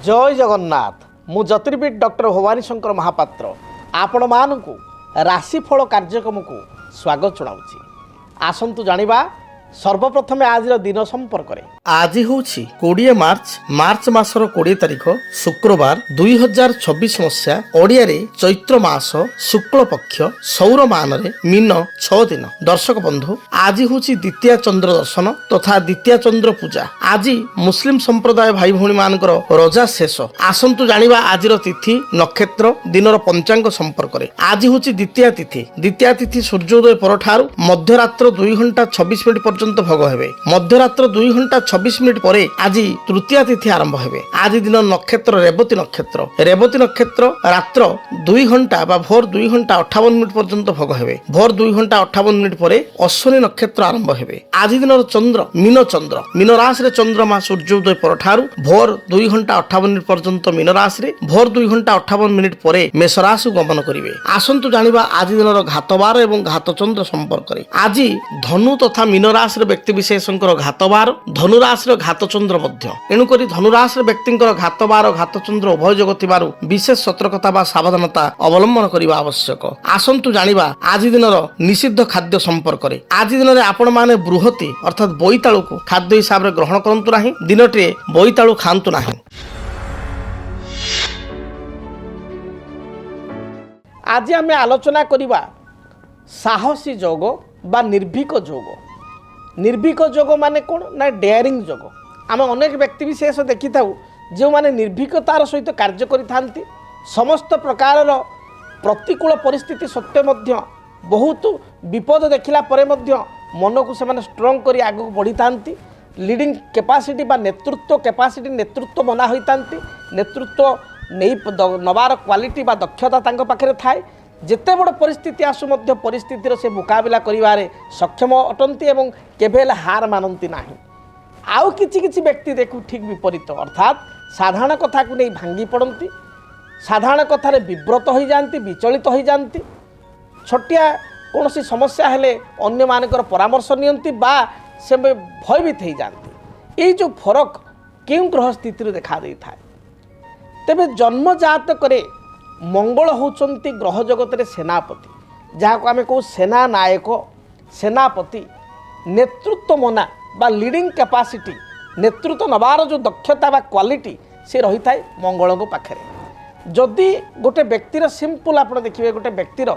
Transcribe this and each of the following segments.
जय जगन्नाथ मु ज्योतिर्विद डॉक्टर भवानी शंकर महापात्र आपण मानू राशिफल कार्यक्रम को स्वागत जनाऊँगी। आसतु जानिबा सर्वप्रथमे आज दिन संपर्क आज हूँ 20 मार्च मासर 20 तारिख शुक्रवार 2026 मसीहा ओडिया चैत्र मास शुक्ल पक्ष सौर मान मीन 6 दिन। दर्शक बंधु आज हूँ द्वितीय चंद्र दर्शन तथा द्वितीय चंद्र पूजा। आज मुस्लिम संप्रदाय भाई भौणी मानकर रजा शेष। आसतु जानिबा आजिर तिथि नक्षत्र दिनर पंचांग संपर्क आज हूँ द्वितीय तिथि सूर्योदय परठारु मध्यरात्र 2 घंटा 26 मिनिट पर्यंत भोग हेबे। मध्यरात्र 2 घंटा 26 मिनिट परे आज तृतीय तिथि आरंभ हेबे। आज दिन नक्षत्र रेवती नक्षत्र रात्र 2 घंटा बा भोर 2 घंटा 58 मिनिट पर्यंत भोग हेबे। भोर 2 घंटा 58 मिनिट परे अश्विनी नक्षत्र आरंभ हेबे। आज दिन चंद्र मीन राशि रे चंद्रमा सूर्योदय परठारु भोर 2 घंटा 58 मिनिट पर्यंत मीन राशि रे भोर 2 घंटा 58 मिनिट परे मेष राशि गमन करिवे। आसंतु जानिबा आज दिनर घातवार एवं घातचंद्र संपर्क रे। आज धनु तथा मीन राशि रे व्यक्ति विशेषकर घातवार धनु राशि रे घातचंद्र मध्य एणुकरी धनु राशि रे व्यक्तिंकर घातवार घातचंद्र उभय जग थिबारु विशेष सतर्कता बा सावधानता अवलंबन करिबा आवश्यक। आसंतु जानिबा आज दिनर निषिद्ध खाद्य संपर्क रे। आज दिन रे आपण माने बृहति अर्थात बोईताळु को खाद्य हिसाब रे ग्रहण करंतु नाही। दिनटे बोईताळु खांतु नाही। आज आमे आलोचना करिबा साहसी जोग बा निर्भीक जोग। निर्भीक जोग माने कौन ना डेयरिंग जोग। आम अनेक व्यक्ति विशेष देखी था जो माने निर्भीकतार सहित कार्य करि समस्त प्रकार प्रतिकूल परिस्थिति सत्वे मध्य बहुत विपद देखला परे मध्य मन को से स्ट्रंग करी आगु बढ़ी थांती। लीडिंग कैपेसिटी बा नेतृत्व कैपेसिटी नेतृत्व बना होई थांती। नेतृत्व नहीं नबार क्वालिटी बा दक्षता तांको पाखरे थाए। जेते बड़ परिस्थिति आसु मध्य परिस्थितिर से मुकाबला करिवारे सक्षम अटंती एवं केबेल हार मानती नाही। आउ किछि व्यक्ति देखु ठीक विपरीत अर्थात साधारण कथा को नहीं भांगी पड़ती। साधारण कथार विव्रत हो जाती विचलित हो जाती। छोटिया कौन सी समस्या हेले अन्य मानकर परामर्श नियंती बा से भयभीत हो जाती। ये जो फरक क्यों ग्रह स्थिति देखा दे था तेबे जन्मजात करे मंगल होचंती ग्रह जगत रे सेनापति जहाँ को आमे कहू सेना नायक सेनापति नेतृत्व मना बा लीडिंग कैपेसिटी नेतृत्व नबार जो दक्षता बा क्वालिटी से रही थाए मंगल को पाखरे। जदि गोटे व्यक्तिर सिंपल आप देखिए गोटे व्यक्तिर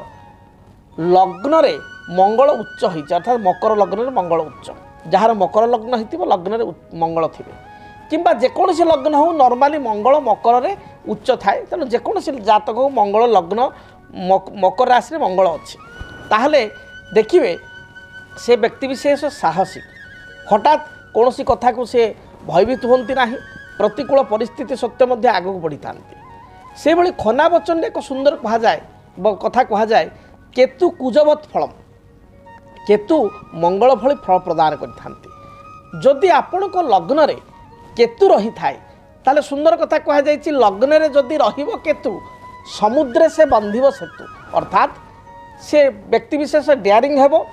लग्न रे मंगल उच्च हो अर्थात मकर लग्न रे मंगल उच्च जार मकर लग्न होइतिबो लग्न रे मंगल थिबे किंबा जेकोसी लग्न हो नॉर्मली मंगल मकर रे उच्च थाए। तेणु जेकोसी जातक हो मंगल लग्न मकर राशि मंगल अच्छी ताहले देखिए से व्यक्ति विशेष साहसी हठात कौन सी कथा को से भयभीत होती ना। प्रतिकूल परिस्थिति सत्वे मध्य आगू बढ़ी था। से भली खना वचन एक सुंदर कहा जाए कथा कहा जाए केतु कुजवत फलम केतु मंगल भली फल प्रदान करथांती। जदि आपण को लग्न रे केतु रही थाए ताले सुंदर कथा कहा जाए लग्न रे जदि रहिबो केतु समुद्र से बंधिब सेतु अर्थात से व्यक्ति विशेष डेयरिंग हेबो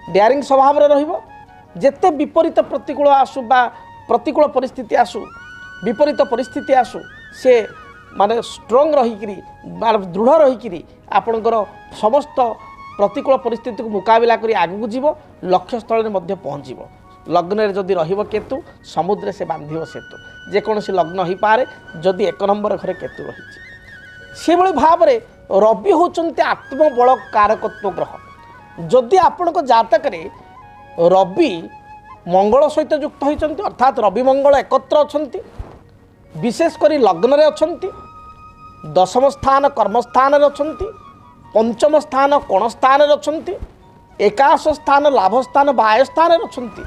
डेयरिंग स्वभाव रे रहिबो। जेते विपरीत प्रतिकूल आसु बा प्रतिकूल परिस्थिति आसु विपरीत परिस्थिति आसु से माने स्ट्रंग रहीकरी दृढ़ रहीकरी आपणकर समस्त प्रतिकूल परिस्थिति को मुकाबला करी आगु जीव लक्ष्य स्थल रे मध्य पहुँचीबो। लग्न रे जदि रहिबो केतु समुद्र से बांधिब सेतु जेकोसी लग्न हो पारे जदि एक नंबर घरे केतु रही से भली भाव रे रवि होचंती आत्मबल कारकत्व ग्रह। जदि आपण को जातक रे रवि मंगल सहित युक्त होइचंती अर्थात रवि मंगल एकत्र अछंती विशेषकर लग्न रे अछंती दशम स्थान कर्मस्थान रे अछंती पंचम स्थान कोण स्थान रे अछंती एकादश स्थान लाभ स्थान बाह्य स्थान रे अछंती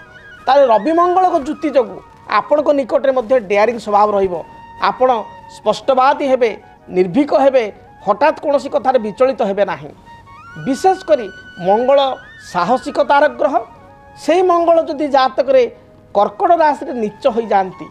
ताले रवि मंगल को जुति जगु आपण को निकट रे मध्य डेयरिंग स्वभाव रहिबो। आपण स्पष्टवादी हेबे निर्भीक हेबे हठात कोनोसी कथार विचलित हेबे नाही। विशेषकर मंगल साहसिकतार ग्रह से मंगल जदि जातक रे कर्कट राशि रे नीच हो जाती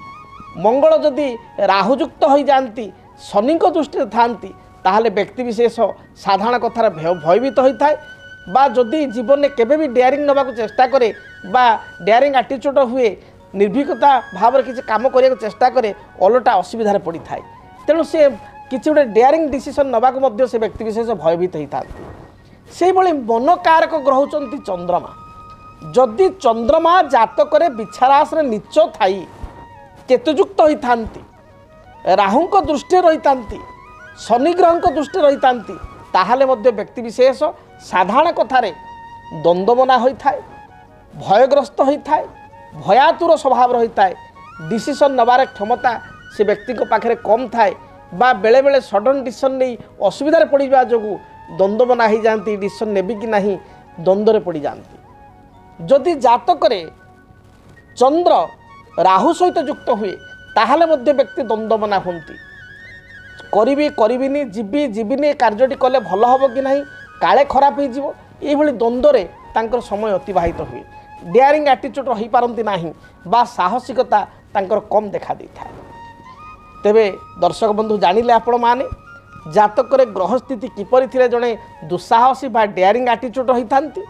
मंगल जदि राहुयुक्त हो जाती शनि दृष्टि थांती ताहले व्यक्ति विशेष साधारण कथार भयभीत होता है बा जदि जीवन में केबे भी डेयरिंग नबाकू चेष्टा करे बा डेयरिंग एटीट्यूड हुए निर्भीकता भाव किसी कम करने चेष्टा करे ओलटा असुविधा पड़ी थाए तेणु से किसी गोटे डेयरिंग डिसीजन नवाक से व्यक्ति विशेष भयभीत होता से मन कारक ग्रह होती चंद्रमा जदि चंद्रमा जातक विछारास नीच थाई केतुयुक्त होता राहु दृष्टि रही शनि ग्रह दृष्टि रही ताहले व्यक्ति विशेष साधारण कथार द्वंद्वमना होता है भयग्रस्त होता है भयातुर स्वभाव रही है डिसीजन नबार क्षमता से व्यक्ति पाखे कम थाए बा बेले बेले सडन डिसीजन नहीं असुविधा पड़ा जो द्वंद्वमना हो जाती डिसीजन ने कि ना द्वंद्व पड़ जाती जदि जातक चंद्र राहु सहित युक्त हुए ताहले व्यक्ति द्वंद्वमना होती करी जीवी जीविनी कार्यटी कले भल हम कि ना काले खराब हो द्वंद्वे तांकर समय अतिबाहित हुए डेयरिंग एटीट्यूड रही पारती नहीं बा साहसिकता तांकर कम देखा देता है तेबे दर्शक बंधु जानिले आपण माने जातक ग्रह स्थिति किपरि थिले जणे दुस्साहसी बा डेयरिंग एटीट्यूड रही थांती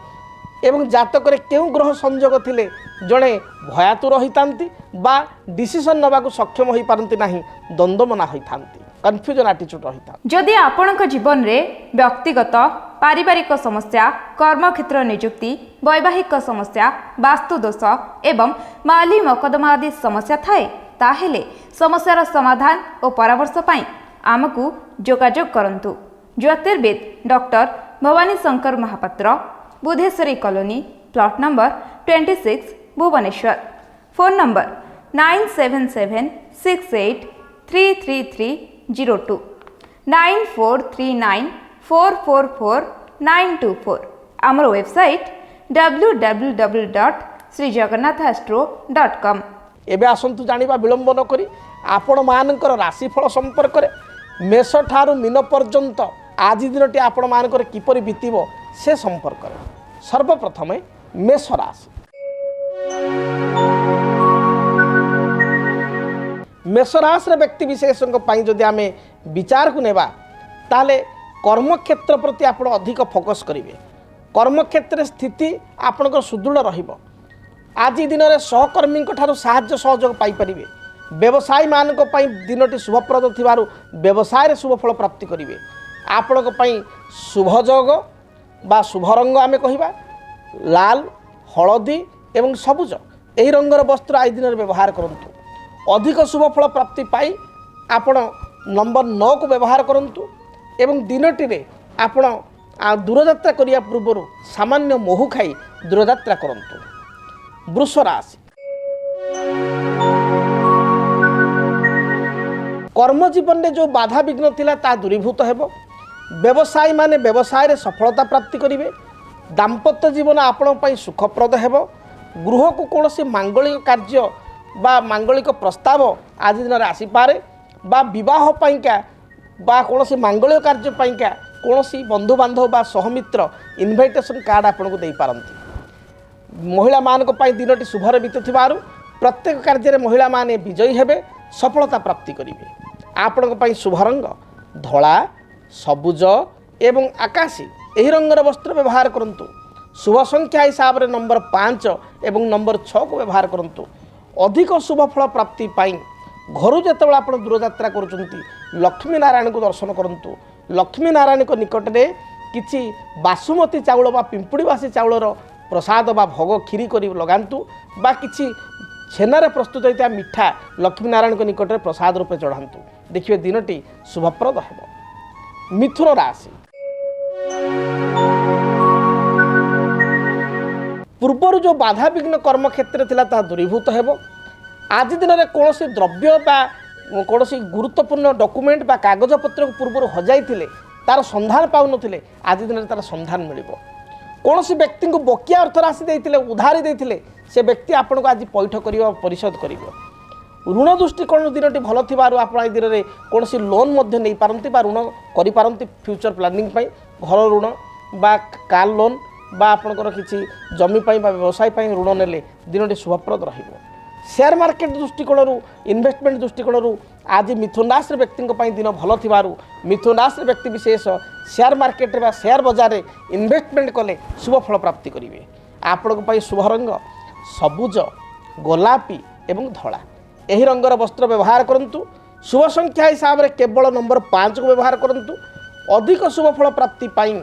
एवं जातक केउं ग्रह संयोग थिले जणे भयातुर होइतांती बा डिसीजन नबाकू सक्षम होई पारंती नाही द्वंद्वमना होइतांती कन्फ्यूजन एटीट्यूड रही। जदि आपणक जीवन में व्यक्तिगत पारिवारिक समस्या कर्मक्षेत्र नियुक्ति वैवाहिक समस्या वास्तुदोष एवं माली मकदमा आदि समस्या थाए ताहेले समस्यार समाधान और परामर्श पाई आमकु जोगाजोग करंतु। ज्योतिर्विद doctor Bhabani Shankar Mahapatra Budheswari colony plot number 26 Bhubaneswar. Phone number 9776833302 9439444924 आमर वेबसाइट www.srijagannathastro.com। एबे आसंतु जानिबा विलंब न करी आपण मानकर राशिफल संपर्क रे मेष ठारू मीन पर्यंत आज दिनटी आपण मानकर किपरि बीतिबो से संपर्क रे सर्वप्रथमे मेष राशि। मेष राशि व्यक्ति विशेषज्ञ जदि आम विचार को नेबा ताले कर्मक्षेत्र प्रति आप अधिक फोकस करेंगे कर्मक्षेत्र स्थिति आपणकर सुदृढ़ रहिबो आज दिन में सहकर्मी साहाय्य सहयोग पाइपर व्यवसायी मान दिनटी शुभप्रद थिबारु व्यवसाय शुभफल प्राप्ति करेंगे आपण शुभयोग बा शुभ रंग आम कहिबा लाल हलदी एवं सबुज यही रंगर वस्त्र आज दिन में व्यवहार करंतु अधिक शुभफल प्राप्ति पाई आपण नंबर 9 को व्यवहार करंतु एवं दिनटी रे आपण दूरयात्रा करिया पूर्व सामान्य मोहु खाई दूरयात्रा करंतु। वृष राशि कर्म जीवन में जो बाधा विघ्न थिला ता दूरीभूत हेबो व्यवसायी माने व्यवसाय रे सफलता प्राप्ति करिवे दाम्पत्य जीवन आपण पई सुखप्रद हेबो गृह को कोनोसी मांगलिक कार्य बा मांगलिक प्रस्ताव आज दिन में आसीपे बा विवाह पाइका बा कोनोसी मांगलिक कार्य पाइका कोनोसी बंधु बांधव बा सहमित्र इनविटेशन कार्ड आपन को दे पारंती महिला मान दिनटी शुभर बीतुथिबारु प्रत्येक कार्य में महिला माने विजयी हेबे सफलता प्राप्ति करेंगे आपण शुभ रंग धला सबुज एवं आकाशी यही रंगर वस्त्र व्यवहार करंतु शुभ संख्या हिसाब से नंबर 5 एवं नंबर 6 को व्यवहार करंतु अधिक शुभ फल प्राप्ति पाई घर जिते आप दूरयात्रा करुँच लक्ष्मी नारायण को दर्शन करंतु लक्ष्मी नारायण को निकट में किसी बासुमती चाउल बा पिंपुड़ीवासी चाउलर प्रसाद बा भोग खीरी कर लगातु बा किसी छेनारे प्रस्तुत होता मिठा लक्ष्मी नारायण को निकट में प्रसाद रूपे चढ़ातु देखिए दिनटी शुभप्रद हेब। मिथुन राशि पूर्वर जो बाधा विघ्न कर्म क्षेत्र थिला ता दूरीभूत हेब आज दिन में कौन द्रव्य बा कौन गुरुत्वपूर्ण डॉक्यूमेंट बा कागज पत्र पूर्व हजाई तार संधान पाऊन आज दिन में तार संधान मिल कौन व्यक्ति को बकिया अर्थ राशि देते उधारी देते से व्यक्ति आपन को आज पैठ कर परिशोध कर ऋण दृष्टिकोण दिनटी भल थी आप दिन में कौन लोन नहीं पारती ऋण कर फ्यूचर प्लानिंग घर ऋण बा कार लोन बा आपणकर किसी जमी बा व्यवसाय ऋण नेले दिनटी शुभप्रद रहिबो। शेयर मार्केट दृष्टिकोण इन्वेस्टमेंट दृष्टिकोण आज मिथुन राशि व्यक्ति दिन भल थी मिथुन राशि व्यक्ति विशेष शेयर मार्केट बा शेयर बजार में इन्वेस्टमेंट कले शुभफल प्राप्ति करेंगे आपण शुभ रंग सबुज गोलापी ଏବଂ ଧଳା ଏହି ରଙ୍ଗର ବସ୍ତ୍ର ବ୍ୟବହାର କରନ୍ତୁ। शुभ संख्या हिसाब से केवल नंबर 5 को व्यवहार करंतु। अधिक शुभ फल प्राप्ति पाई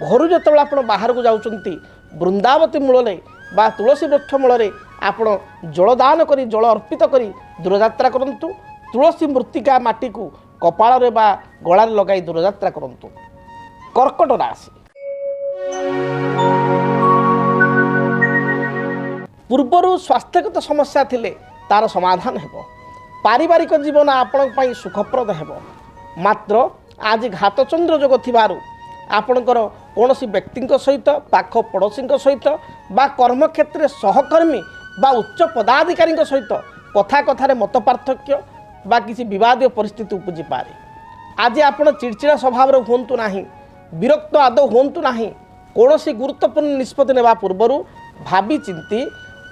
घर जो आप बाहर को जाउचंती वृंदावती मूल बा तुलसी वृक्ष मूल आप जलदान करी जल अर्पित करी दूरयात्रा करंतु। तुलसी मृत्तिका माटी को कपाल बा गलार लगाई दूरयात्रा करंतु। कर्कट राशि पूर्वर स्वास्थ्यगत समस्या थिले तार समाधान हेबो। पारिवारिक जीवन आपण सुखप्रद हेबो। मात्र आज घातचंद्र जोग थिबारु आपणकर कौन व्यक्ति सहित पाख पड़ोशी सहित बा कर्मक्षेत्र सहकर्मी बा उच्च पदाधिकारी सहित कथा कथार मत पार्थक्य बा किसी विवादीय परिस्थिति उपजी पारे। आज आप चिड़चिड़ा स्वभाव हूँ ना, विरक्त आदौ हूँ ना। कौन गुरुत्वपूर्ण निष्पत्ति नेबा पूर्वर भावी चिंती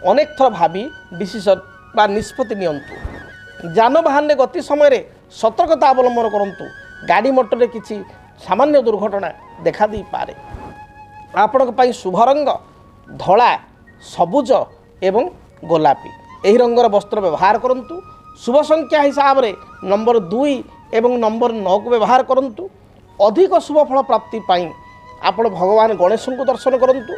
अनेक थर भावी डिसीजन बा निष्पत्ति नियंतु। जानवाहन गति समय सतर्कता अवलंबन करंतु। गाड़ी मोटर किसी सामान्य दुर्घटना देखा दी पारे। आपण शुभ रंग धला सबुज एवं गोलापी यही रंगर वस्त्र व्यवहार करंतु। शुभ संख्या हिसाब से नंबर 2 एवं नंबर 9 को व्यवहार करंतु। अधिक शुभ फल प्राप्ति पाई आपण भगवान गणेश को दर्शन करंतु।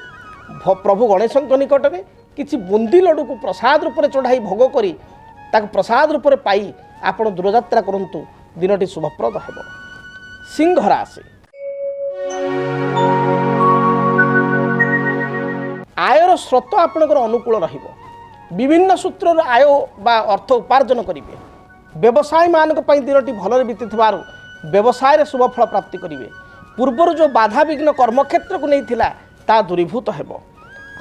प्रभु गणेश निकट में किसी बुंदी लड्डू को प्रसाद रूप में चढ़ाई भोग करी ताक प्रसाद रूप में पाई आपण दूरयात्रा करंतु। दिनटी शुभप्रद हेबो। सिंह राशि आयर स्रोत आपणकर अनुकूल रहिबो। विभिन्न सूत्र आय बा अर्थ उपार्जन करिवे। व्यवसायी मानक पई दिनटी भलरे बीतिथिबारु व्यवसाय रे शुभ फल प्राप्ति करिवे। पूर्वर जो बाधा विघ्न कर्मक्षेत्र को नहीं थिला ता दूरीभूत हेबो।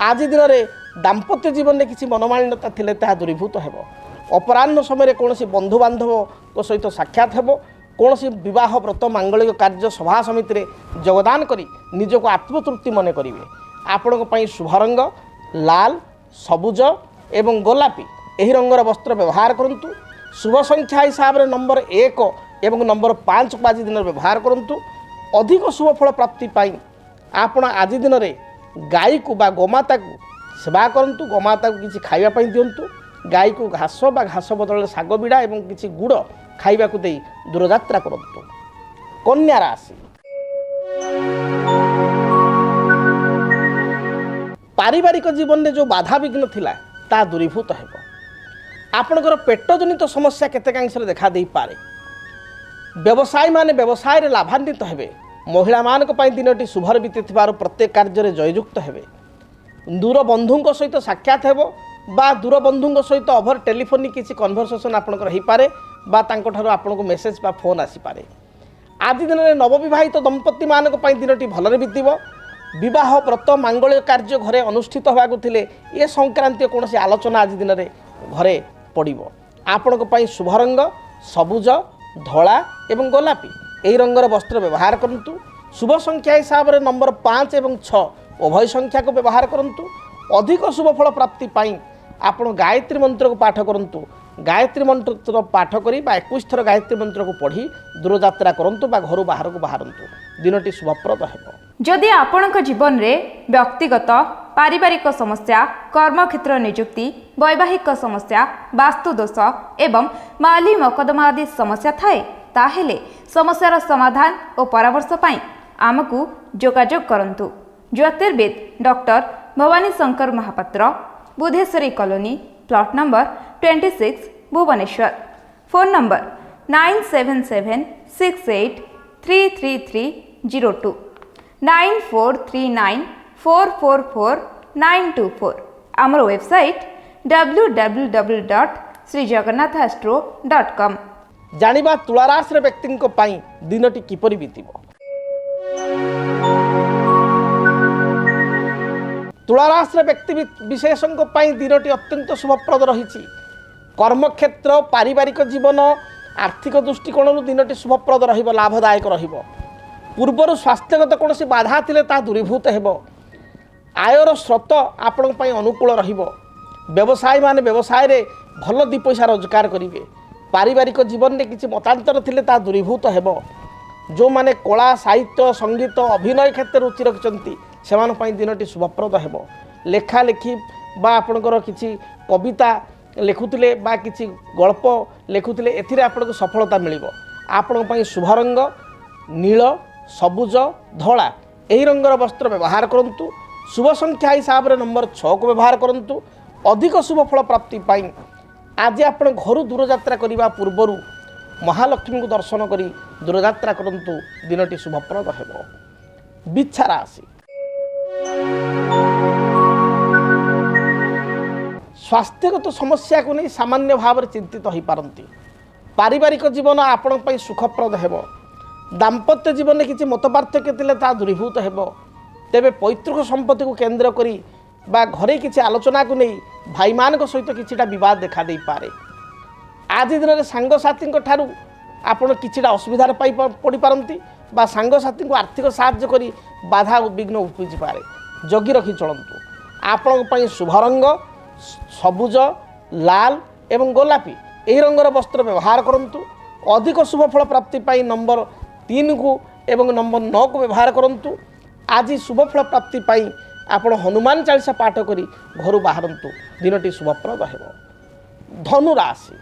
आज दिन में दाम्पत्य जीवन में किसी मनोमालिन्यता थिले ता दूरीभूत हेबो। अपराह्न समय कौन बंधु बांधव सहित साक्षात हेबो। कौन विवाह व्रत मांगलिक कार्य सभा समिति रे योगदान करी निजको आत्मतृप्ति मन करिवे। आपण शुभ रंग लाल सबुज एवं गोलापी यही रंगर वस्त्र व्यवहार करंतु। शुभ संख्या हिसाब से नंबर 1 एवं नंबर 5 को आज दिन व्यवहार करंतु। अधिक शुभ फल प्राप्ति पाई आपण आज दिन में गाई को बा गोमाता को सेवा करंतु। गोमाता को किसी खाइबा पई दियंतु। गाई को घास बा घास बदल शाग बिड़ा एवं किसी गुड़ खाइबा को दे दूरयात्रा करंतु। कन्या राशि पारिवारिक जीवन में जो बाधा विघ्न थिला ता दूरीभूत हेबो। आपणकर पेट जनित समस्या केतेकांश देखा दे पारे। व्यवसायी माने व्यवसाय रे लाभान्वित हेबे। महिला मानक पई दिनटी शुभर बीतिथिबार प्रत्येक कार्य रे जययुक्त हेबे। दूर बंधुंक सहित साक्षात हेबो बा दूर बंधुंक सहित ओभर टेलीफोनिक किसी कन्वर्सेशन आपणकर हेई पारे बा तांको ठारो आपणको मेसेज बा फोन आसी पारे। आज दिन में नवविवाहित दंपति मानक पई दिनटी भलरे बीतिबो। विवाह व्रत मांगलिक कार्य घरे अनुष्ठित होबाकु थिले ए संक्रांति कौन आलोचना आज दिन में घरे पड़िबो। आपणको पई शुभ रंग सबुज धला एवं गोलापी यही रंगर वस्त्र व्यवहार करंतु। शुभ संख्या हिसाब से नंबर 5 एवं 6 उभय संख्या को व्यवहार करंतु। अधिक शुभ फल प्राप्ति पाई आपण गायत्री मंत्र को पाठ करंतु। गायत्री मंत्र पाठ करी 21 थर गायत्री मंत्र को पढ़ी दूरयात्रा करंतु बा घर बाहर को बाहरंतु। दिनटी शुभप्रद हेबो। जदि आपणक जीवन में व्यक्तिगत पारिवारिक समस्या कर्मक्षेत्र नियुक्ति वैवाहिक समस्या वास्तुदोष एवं माली मकदमा आदि समस्या थाए ताहेले समस्यार समाधान और परामर्श पाई आमको जोगाजोग करंतु। ज्योतिर्विद doctor Bhabani Shankar Mahapatra Budheswari colony plot number 26 Bhubaneswar. Phone number 9776833302 9439444924। आमर वेबसाइट www.srijagannathastro.com। जानिबा तुला राशि व्यक्ति दिनटी किपरि बीतिबो। तुला राशि व्यक्ति विशेषों दिनटी अत्यंत शुभप्रद रही। कर्मक्षेत्र पारिवारिक जीवन आर्थिक दृष्टिकोण दिनटी शुभप्रद रहिबो लाभदायक रहिबो। पूर्वर स्वास्थ्यगत कौन बाधा थिले ता दूरीभूत हेबो। आयर स्रोत आपण पई अनुकूल रहिबो। व्यवसायी माने व्यवसाय रे भल 2 पैसा रोजगार करिवे। पारिवारिक जीवन में किसी मतांतर थिले ता दूरीभूत हेबो। जो माने कला साहित्य संगीत अभिनय क्षेत्र रुचि रखिचंती सेमान पई दिनटी शुभप्रद हेबो। लेखा लेखी बा आपणकर किसी कविता ଲେଖୁଥିଲେ ବା କିଛି ଗଳ୍ପ ଲେଖୁଥିଲେ ଏଥିରେ ଆପଣଙ୍କୁ ସଫଳତା ମିଳିବ। ଆପଣଙ୍କ ପାଇଁ ଶୁଭ ରଙ୍ଗ ନୀଳ ସବୁଜ ଧଳା ଏହି ରଙ୍ଗର ବସ୍ତ୍ର ବ୍ୟବହାର କରନ୍ତୁ। ଶୁଭ ସଂଖ୍ୟା ହିସାବରେ ନମ୍ବର 6କୁ ବ୍ୟବହାର କରନ୍ତୁ। ଅଧିକ ଶୁଭ ଫଳ ପ୍ରାପ୍ତି ପାଇଁ ଆଜି ଆପଣ ଘରୁ ଦୂରଯାତ୍ରା କରିବା ପୂର୍ବରୁ ମହାଲକ୍ଷ୍ମୀଙ୍କୁ ଦର୍ଶନ କରି ଦୂରଯାତ୍ରା କରନ୍ତୁ। ଦିନଟି ଶୁଭପ୍ରଦ ହେବ। ବିଚ୍ଛା ରାଶି ସ୍ୱାସ୍ଥ୍ୟଗତ ସମସ୍ୟାକୁ ନେଇ ସାମାନ୍ୟ ଭାବରେ ଚିନ୍ତିତ ହୋଇପାରନ୍ତି। ପାରିବାରିକ ଜୀବନ ଆପଣଙ୍କ ପାଇଁ ସୁଖପ୍ରଦ ହେବ। ଦାମ୍ପତ୍ୟ ଜୀବନରେ କିଛି ମତପାର୍ଥକ୍ୟ ଥିଲେ ତାହା ଦୂରୀଭୂତ ହେବ। ତେବେ ପୈତୃକ ସମ୍ପତ୍ତିକୁ କେନ୍ଦ୍ର କରି ବା ଘରେ କିଛି ଆଲୋଚନାକୁ ନେଇ ଭାଇମାନଙ୍କ ସହିତ କିଛିଟା ବିବାଦ ଦେଖାଦେଇପାରେ। ଆଜି ଦିନରେ ସାଙ୍ଗସାଥୀଙ୍କ ଠାରୁ ଆପଣ କିଛିଟା ଅସୁବିଧାରେ ପଡ଼ିପାରନ୍ତି ବା ସାଙ୍ଗସାଥୀଙ୍କୁ ଆର୍ଥିକ ସାହାଯ୍ୟ କରି ବାଧା ଉଦ୍ବିଗ୍ନ ଉପୁଜିପାରେ। ଜଗି ରଖି ଚଳନ୍ତୁ। ଆପଣଙ୍କ ପାଇଁ ଶୁଭ ରଙ୍ଗ ସବୁଜ ଲାଲ ଏବଂ ଗୋଲାପୀ ଏହି ରଙ୍ଗର ବସ୍ତ୍ର ବ୍ୟବହାର କରନ୍ତୁ। ଅଧିକ ଶୁଭ ଫଳ ପ୍ରାପ୍ତି ପାଇଁ ନମ୍ବର 3କୁ ଏବଂ ନମ୍ବର 9କୁ ବ୍ୟବହାର କରନ୍ତୁ। ଆଜି ଶୁଭ ଫଳ ପ୍ରାପ୍ତି ପାଇଁ ଆପଣ ହନୁମାନ ଚାଳିଶା ପାଠ କରି ଘରୁ ବାହାରନ୍ତୁ। ଦିନଟି ଶୁଭପ୍ରଦ ହେବ। ଧନୁ ରାଶି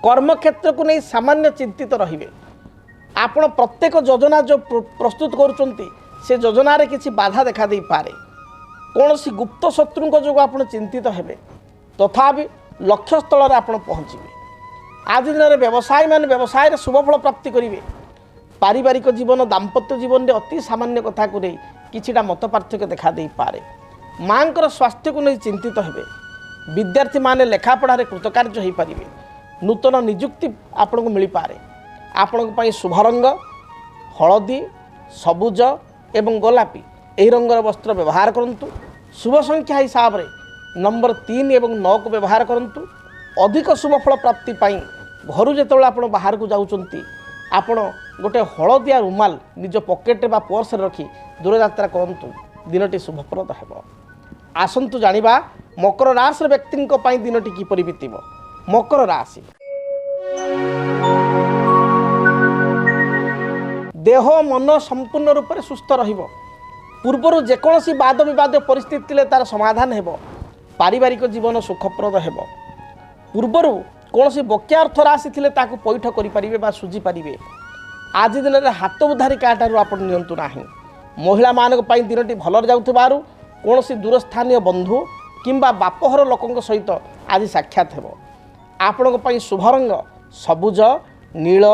କର୍ମକ୍ଷେତ୍ରକୁ ନେଇ ସାମାନ୍ୟ ଚିନ୍ତିତ ରହିବେ। ଆପଣ ପ୍ରତ୍ୟେକ ଯୋଜନା ଯେଉଁ ପ୍ରସ୍ତୁତ କରୁଛନ୍ତି ସେ ଯୋଜନାରେ କିଛି ବାଧା ଦେଖାଦେଇପାରେ। କୌଣସି ଗୁପ୍ତ ଶତ୍ରୁଙ୍କ ଯୋଗୁଁ ଆପଣ ଚିନ୍ତିତ ହେବେ। ତଥାପି ଲକ୍ଷ୍ୟସ୍ଥଳରେ ଆପଣ ପହଞ୍ଚିବେ। ଆଜି ଦିନରେ ବ୍ୟବସାୟୀମାନେ ବ୍ୟବସାୟରେ ଶୁଭଫଳ ପ୍ରାପ୍ତି କରିବେ। ପାରିବାରିକ ଜୀବନ ଦାମ୍ପତ୍ୟ ଜୀବନରେ ଅତି ସାମାନ୍ୟ କଥାକୁ ନେଇ କିଛିଟା ମତପାର୍ଥକ୍ୟ ଦେଖାଦେଇପାରେ। ମାଙ୍କର ସ୍ୱାସ୍ଥ୍ୟକୁ ନେଇ ଚିନ୍ତିତ ହେବେ। ବିଦ୍ୟାର୍ଥୀମାନେ ଲେଖାପଢ଼ାରେ କୃତକାର୍ଯ୍ୟ ହୋଇପାରିବେ। ନୂତନ ନିଯୁକ୍ତି ଆପଣଙ୍କୁ ମିଳିପାରେ। ଆପଣଙ୍କ ପାଇଁ ଶୁଭ ରଙ୍ଗ ହଳଦୀ ସବୁଜ ଏବଂ ଗୋଲାପୀ ଏହି ରଙ୍ଗର ବସ୍ତ୍ର ବ୍ୟବହାର କରନ୍ତୁ। ଶୁଭ ସଂଖ୍ୟା ହିସାବରେ ନମ୍ବର 3 ଏବଂ 9କୁ ବ୍ୟବହାର କରନ୍ତୁ। ଅଧିକ ଶୁଭ ଫଳ ପ୍ରାପ୍ତି ପାଇଁ ଘରୁ ଯେତେବେଳେ ଆପଣ ବାହାରକୁ ଯାଉଛନ୍ତି ଆପଣ ଗୋଟେ ହଳଦିଆ ରୁମାଲ ନିଜ ପକେଟରେ ବା ପର୍ସରେ ରଖି ଦୂରଯାତ୍ରା କରନ୍ତୁ। ଦିନଟି ଶୁଭପ୍ରଦ ହେବ। ଆସନ୍ତୁ ଜାଣିବା ମକର ରାଶିର ବ୍ୟକ୍ତିଙ୍କ ପାଇଁ ଦିନଟି କିପରି ବିତିବ। ମକର ରାଶି ଦେହ ମନ ସମ୍ପୂର୍ଣ୍ଣ ରୂପରେ ସୁସ୍ଥ ରହିବ। ପୂର୍ବରୁ ଯେକୌଣସି ବାଦ ବିବାଦ ପରିସ୍ଥିତି ଥିଲେ ତାର ସମାଧାନ ହେବ। ପାରିବାରିକ ଜୀବନ ସୁଖପ୍ରଦ ହେବ। ପୂର୍ବରୁ କୌଣସି ବକେୟା ଅର୍ଥ ରାଶି ଥିଲେ ତାକୁ ପଇଠ କରିପାରିବେ ବା ସୁଝିପାରିବେ। ଆଜି ଦିନରେ ହାତ ଉଧାରି କାହାଠାରୁ ଆପଣ ନିଅନ୍ତୁ ନାହିଁ। ମହିଳାମାନଙ୍କ ପାଇଁ ଦିନଟି ଭଲରେ ଯାଉଥିବାରୁ କୌଣସି ଦୂରସ୍ଥାନୀୟ ବନ୍ଧୁ କିମ୍ବା ବାପଘର ଲୋକଙ୍କ ସହିତ ଆଜି ସାକ୍ଷାତ ହେବ। ଆପଣଙ୍କ ପାଇଁ ଶୁଭ ରଙ୍ଗ ସବୁଜ ନୀଳ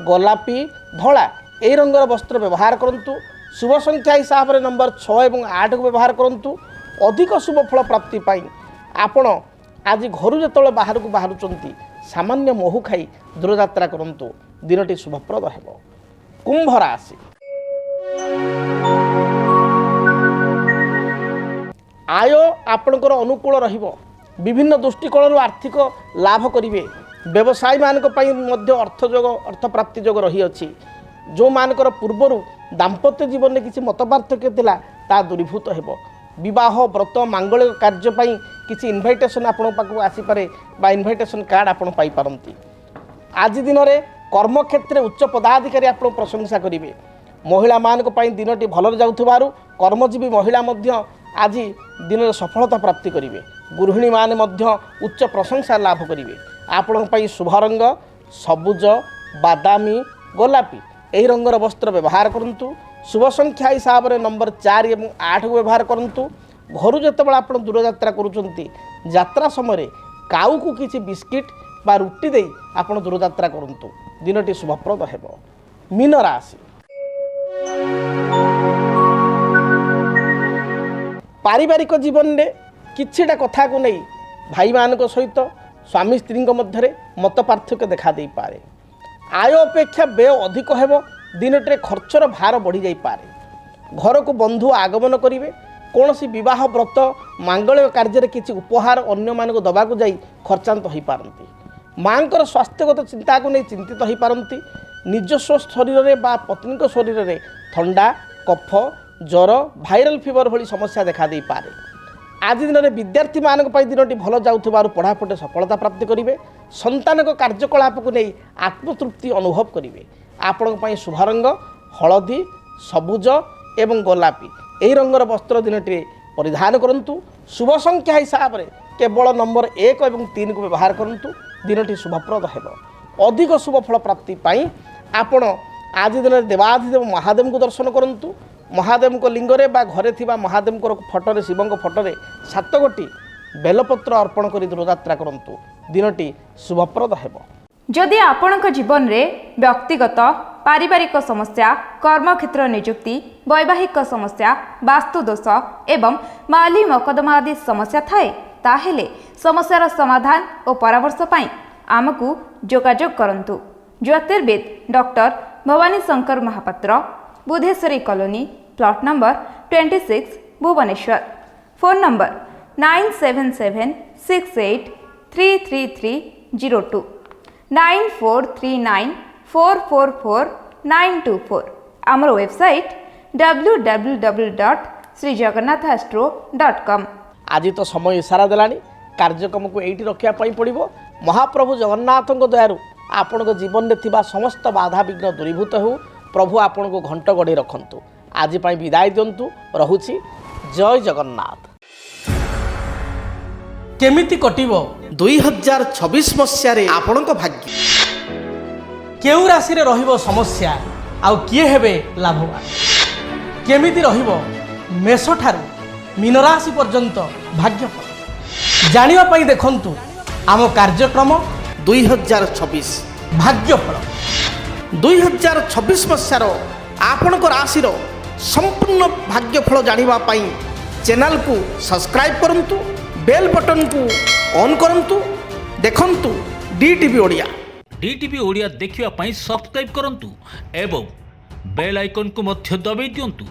ଗୋଲାପୀ ଧଳା ଏହି ରଙ୍ଗର ବସ୍ତ୍ର ବ୍ୟବହାର କରନ୍ତୁ। ଶୁଭ ସଂଖ୍ୟା ହିସାବରେ ନମ୍ବର 6 ଏବଂ 8କୁ ବ୍ୟବହାର କରନ୍ତୁ। ଅଧିକ ଶୁଭ ଫଳ ପ୍ରାପ୍ତି ପାଇଁ ଆପଣ ଆଜି ଘରୁ ଯେତେବେଳେ ବାହାରକୁ ବାହାରୁଛନ୍ତି ସାମାନ୍ୟ ମହୁ ଖାଇ ଦୂରଯାତ୍ରା କରନ୍ତୁ। ଦିନଟି ଶୁଭପ୍ରଦ ହେବ। କୁମ୍ଭ ରାଶି ଆୟ ଆପଣଙ୍କର ଅନୁକୂଳ ରହିବ। ବିଭିନ୍ନ ଦୃଷ୍ଟିକୋଣରୁ ଆର୍ଥିକ ଲାଭ କରିବେ। ବ୍ୟବସାୟୀମାନଙ୍କ ପାଇଁ ମଧ୍ୟ ଅର୍ଥପ୍ରାପ୍ତି ଯୋଗ ରହିଅଛି। ଯେଉଁମାନଙ୍କର ପୂର୍ବରୁ ଦାମ୍ପତ୍ୟ ଜୀବନରେ କିଛି ମତପାର୍ଥକ୍ୟ ଥିଲା ତାହା ଦୂରୀଭୂତ ହେବ। ବିବାହ ବ୍ରତ ମାଙ୍ଗଳିକ କାର୍ଯ୍ୟ ପାଇଁ କିଛି ଇନଭାଇଟେସନ୍ ଆପଣଙ୍କ ପାଖକୁ ଆସିପାରେ ବା ଇନଭାଇଟେସନ୍ କାର୍ଡ଼ ଆପଣ ପାଇପାରନ୍ତି। ଆଜି ଦିନରେ କର୍ମକ୍ଷେତ୍ରରେ ଉଚ୍ଚ ପଦାଧିକାରୀ ଆପଣ ପ୍ରଶଂସା କରିବେ। ମହିଳାମାନଙ୍କ ପାଇଁ ଦିନଟି ଭଲରେ ଯାଉଥିବାରୁ କର୍ମଜୀବୀ ମହିଳା ମଧ୍ୟ ଆଜି ଦିନରେ ସଫଳତା ପ୍ରାପ୍ତି କରିବେ। ଗୃହିଣୀମାନେ ମଧ୍ୟ ଉଚ୍ଚ ପ୍ରଶଂସା ଲାଭ କରିବେ। ଆପଣଙ୍କ ପାଇଁ ଶୁଭ ରଙ୍ଗ ସବୁଜ ବାଦାମୀ ଗୋଲାପୀ ଏହି ରଙ୍ଗର ବସ୍ତ୍ର ବ୍ୟବହାର କରନ୍ତୁ। ଶୁଭ ସଂଖ୍ୟା ହିସାବରେ ନମ୍ବର 4 ଏବଂ 8କୁ ବ୍ୟବହାର କରନ୍ତୁ। ଘରୁ ଯେତେବେଳେ ଆପଣ ଦୂରଯାତ୍ରା କରୁଛନ୍ତି ଯାତ୍ରା ସମୟରେ କାଉକୁ କିଛି ବିସ୍କିଟ୍ ବା ରୁଟି ଦେଇ ଆପଣ ଦୂରଯାତ୍ରା କରନ୍ତୁ। ଦିନଟି ଶୁଭପ୍ରଦ ହେବ। ମୀନ ରାଶି ପାରିବାରିକ ଜୀବନରେ କିଛିଟା କଥାକୁ ନେଇ ଭାଇମାନଙ୍କ ସହିତ ସ୍ୱାମୀ ସ୍ତ୍ରୀଙ୍କ ମଧ୍ୟରେ ମତପାର୍ଥକ୍ୟ ଦେଖାଦେଇପାରେ। ଆୟ ଅପେକ୍ଷା ବ୍ୟୟ ଅଧିକ ହେବ। ଦିନଟିରେ ଖର୍ଚ୍ଚର ଭାର ବଢ଼ିଯାଇପାରେ। ଘରକୁ ବନ୍ଧୁ ଆଗମନ କରିବେ। କୌଣସି ବିବାହ ବ୍ରତ ମାଙ୍ଗଳିକ କାର୍ଯ୍ୟରେ କିଛି ଉପହାର ଅନ୍ୟମାନଙ୍କୁ ଦେବାକୁ ଯାଇ ଖର୍ଚ୍ଚାନ୍ତ ହୋଇପାରନ୍ତି। ମାଙ୍କର ସ୍ୱାସ୍ଥ୍ୟଗତ ଚିନ୍ତାକୁ ନେଇ ଚିନ୍ତିତ ହୋଇପାରନ୍ତି। ନିଜସ୍ୱ ଶରୀରରେ ବା ପତ୍ନୀଙ୍କ ଶରୀରରେ ଥଣ୍ଡା କଫ ଜ୍ୱର ଭାଇରାଲ ଫିଭର ଭଳି ସମସ୍ୟା ଦେଖାଦେଇପାରେ। ଆଜି ଦିନରେ ବିଦ୍ୟାର୍ଥୀମାନଙ୍କ ପାଇଁ ଦିନଟି ଭଲ ଯାଉଥିବାରୁ ପଢ଼ାପଢ଼ି ସଫଳତା ପ୍ରାପ୍ତି କରିବେ। ସନ୍ତାନଙ୍କ କାର୍ଯ୍ୟକଳାପକୁ ନେଇ ଆତ୍ମତୃପ୍ତି ଅନୁଭବ କରିବେ। ଆପଣଙ୍କ ପାଇଁ ଶୁଭ ରଙ୍ଗ ହଳଦୀ ସବୁଜ ଏବଂ ଗୋଲାପୀ ଏହି ରଙ୍ଗର ବସ୍ତ୍ର ଦିନଟିରେ परिधान करंतु शुभ संख्या हिसाब रे केवल नंबर 1 और 3 को व्यवहार करंतु दिनटी शुभप्रद हेबो अधिक शुभ फल प्राप्ति पाई आपण आज दिन देवाधिदेव महादेव को दर्शन करंतु महादेव को लिंगरे बा घरे थिबा महादेव को फोटो शिव फोटो 7 गोटी बेलपत्र अर्पण करी दूरयात्रा करंतु दिनटी शुभप्रद हेबो। जदि आपणक जीवन रे व्यक्तिगत पारिवारिक समस्या कर्मक्षेत्र नियुक्ति वैवाहिक समस्या वास्तुदोष एवं माली मकदमा आदि समस्या थाए ताहेले समस्यार समाधान और परामर्श पाई आमकु जोगाजोग करंतु। ज्योतिर्विद doctor Bhabani Shankar Mahapatra Budheswari colony plot number 26 Bhubaneswar. Phone number 9776833302 9439444924 आमर वेबसाइट www.srijagannathastro.com। आज तो समय इशारा देलानी कार्यक्रम को एठी रखिया पई पड़िबो। महाप्रभु जगन्नाथ दयारु आपण जीवन में थिबा समस्त बाधा विघ्न दूरीभूत हो प्रभु आपण को घंट गढ़ी रखंतु। आज पई विदाय दियंतु रहुछि जय जगन्नाथ। केमिति कटिबो 2026 मसियारे आपणक भाग्य केउ राशि रे रहिबो समस्या आउ किए हेबे लाभवान केमिति रहिबो मेष ठारू मीन राशि पर्यंत भाग्यफल जानिबा पई देखंतु आम कार्यक्रम 2026 भाग्यफल 2026 मसियार आपणक राशि रो संपूर्ण भाग्यफल जानिबा पई चैनल को सब्सक्राइब करंतु बेल बटन को ऑन करंतु देखंतु डीटीवी ओडिया। डीटीवी ओडिया देखिवा पई सब्सक्राइब करंतु एवं बेल आइकन को मध्य दबाई दियंतु।